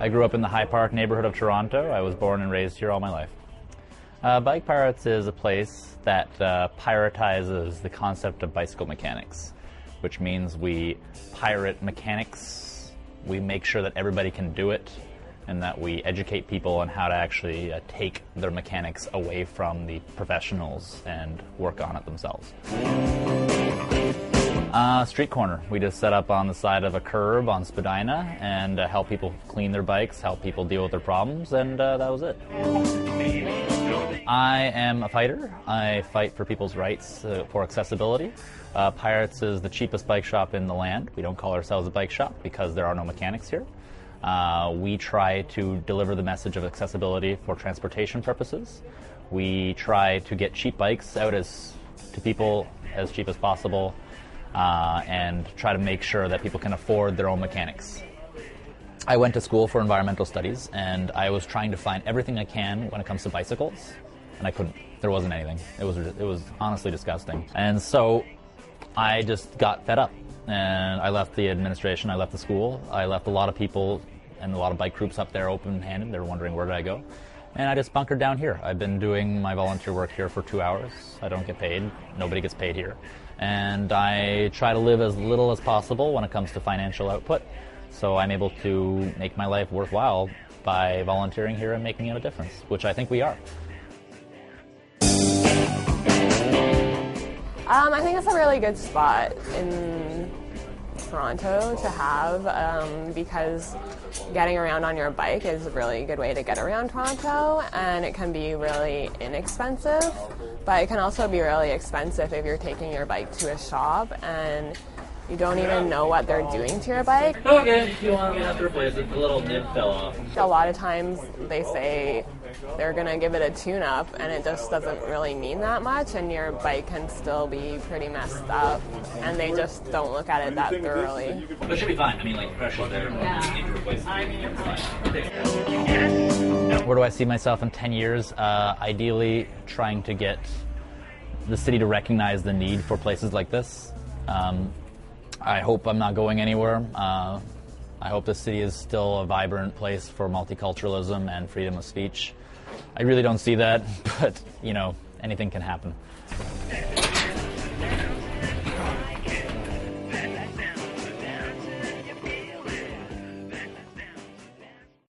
I grew up in the High Park neighborhood of Toronto. I was born and raised here all my life. Bike Pirates is a place that prioritizes the concept of bicycle mechanics, which means we pirate mechanics, we make sure that everybody can do it, and that we educate people on how to actually take their mechanics away from the professionals and work on it themselves. Street corner. We just set up on the side of a curb on Spadina and help people clean their bikes, help people deal with their problems, and that was it. I am a fighter. I fight for people's rights for accessibility. Pirates is the cheapest bike shop in the land. We don't call ourselves a bike shop because there are no mechanics here. We try to deliver the message of accessibility for transportation purposes. We try to get cheap bikes out to people as cheap as possible, and try to make sure that people can afford their own mechanics. I went to school for environmental studies, and I was trying to find everything I can when it comes to bicycles, and I couldn't. There wasn't anything. It was honestly disgusting. And so I just got fed up, and I left the administration, I left the school, I left a lot of people and a lot of bike groups up there open-handed. They were wondering, where did I go? And I just bunkered down here. I've been doing my volunteer work here for 2 hours. I don't get paid. Nobody gets paid here. And I try to live as little as possible when it comes to financial output. So I'm able to make my life worthwhile by volunteering here and making a difference, which I think we are. I think it's a really good spot in Toronto to have because getting around on your bike is a really good way to get around Toronto, and it can be really inexpensive, but it can also be really expensive if you're taking your bike to a shop and you don't even know what they're doing to your bike. Okay, if you want, you have to replace it. The little nib fell off. A lot of times they say they're going to give it a tune-up, and it just doesn't really mean that much, and your bike can still be pretty messed up, and they just don't look at it that thoroughly. But it should be fine. I mean, like, the pressure's there. You just need to replace it. Where do I see myself in 10 years? Ideally, trying to get the city to recognize the need for places like this. I hope I'm not going anywhere. I hope the city is still a vibrant place for multiculturalism and freedom of speech. I really don't see that, but, you know, anything can happen.